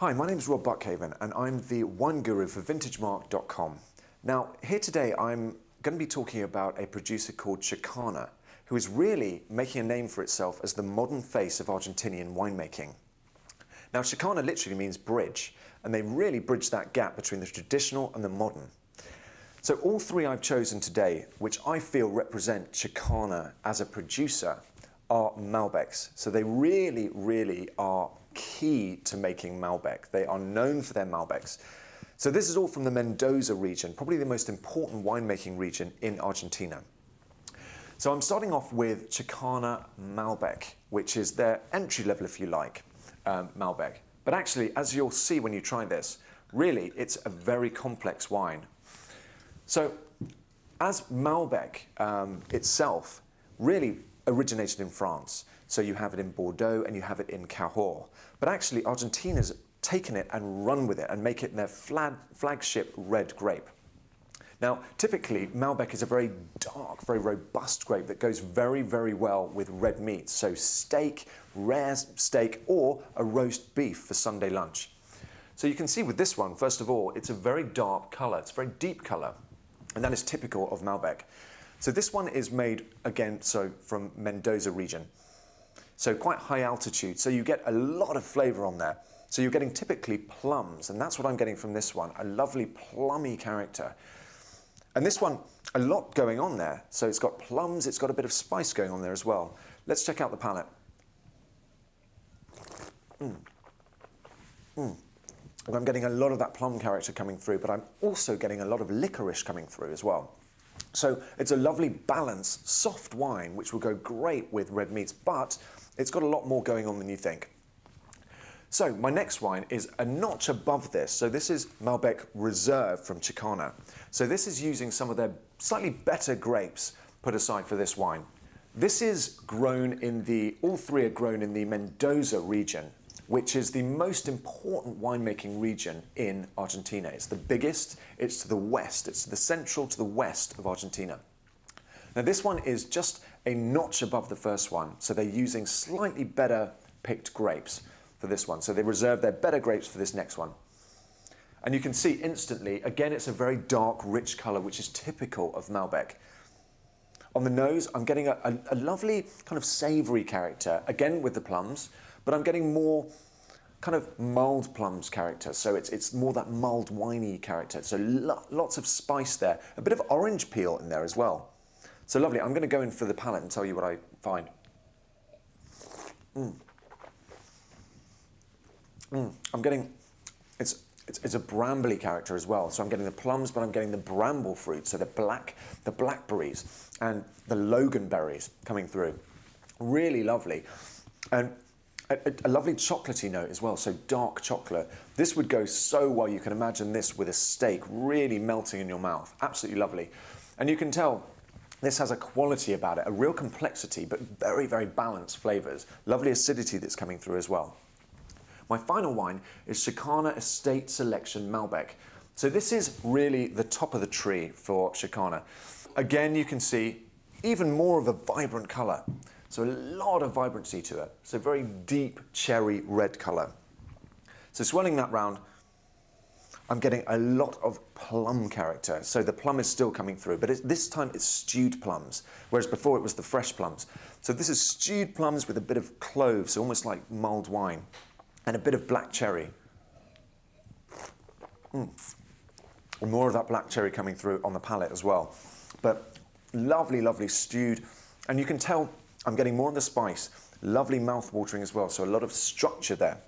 Hi, my name is Rob Buckhaven and I'm the wine guru for VintageMarque.com. Now, here today I'm going to be talking about a producer called Chakana, who is really making a name for itself as the modern face of Argentinian winemaking. Now, Chakana literally means bridge, and they really bridge that gap between the traditional and the modern. So all three I've chosen today, which I feel represent Chakana as a producer, are Malbecs. So they really are key to making Malbec. They are known for their Malbecs. So this is all from the Mendoza region, probably the most important winemaking region in Argentina. So I'm starting off with Chakana Malbec, which is their entry level, if you like, Malbec. But actually, as you'll see when you try this, really it's a very complex wine. So as Malbec itself really originated in France. So you have it in Bordeaux and you have it in Cahors. But actually Argentina's taken it and run with it and make it their flagship red grape. Now, typically Malbec is a very dark, very robust grape that goes very well with red meat. So steak, rare steak, or a roast beef for Sunday lunch. So you can see with this one, first of all, it's a very dark color. It's a very deep color, and that is typical of Malbec. So this one is made, again, so from Mendoza region. So quite high altitude, so you get a lot of flavor on there. So you're getting typically plums, and that's what I'm getting from this one, a lovely plummy character. And this one, a lot going on there. So it's got plums, it's got a bit of spice going on there as well. Let's check out the palate. I'm getting a lot of that plum character coming through, but I'm also getting a lot of licorice coming through as well. So it's a lovely balanced, soft wine, which will go great with red meats, but it's got a lot more going on than you think. So my next wine is a notch above this. So this is Malbec Reserve from Chakana. So this is using some of their slightly better grapes put aside for this wine. This is grown in all three are grown in the Mendoza region, which is the most important winemaking region in Argentina. It's the biggest, it's to the west, it's to the central to the west of Argentina. Now this one is just a notch above the first one, so they're using slightly better picked grapes for this one. So they reserve their better grapes for this next one. And you can see instantly, again, it's a very dark, rich color, which is typical of Malbec. On the nose, I'm getting a lovely kind of savory character, again with the plums, but I'm getting more kind of mulled plums character. So it's more that mulled winey character. So lots of spice there. A bit of orange peel in there as well. So lovely. I'm going to go in for the palate and tell you what I find. I'm getting, it's a brambly character as well. So I'm getting the plums, but I'm getting the bramble fruit. So the blackberries and the loganberries coming through. Really lovely. And a lovely chocolatey note as well, so dark chocolate. This would go so well. You can imagine this with a steak really melting in your mouth. Absolutely lovely. And you can tell this has a quality about it, a real complexity, but very balanced flavors. Lovely acidity that's coming through as well. My final wine is Chakana Estate Selection Malbec. So this is really the top of the tree for Chakana. Again, you can see even more of a vibrant color. So a lot of vibrancy to it. So very deep cherry red color. So swirling that round, I'm getting a lot of plum character. So the plum is still coming through, but this time it's stewed plums, whereas before it was the fresh plums. So this is stewed plums with a bit of cloves, so almost like mulled wine, and a bit of black cherry. And more of that black cherry coming through on the palate as well. But lovely stewed, and you can tell I'm getting more of the spice, lovely mouth-watering as well, so a lot of structure there.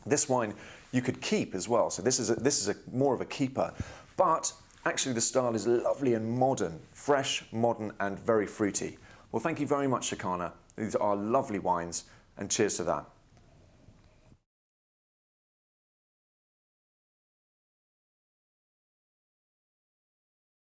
This wine you could keep as well, so this is more of a keeper, but actually the style is lovely and modern, fresh, modern, and very fruity. Well, thank you very much, Chakana. These are lovely wines, and cheers to that.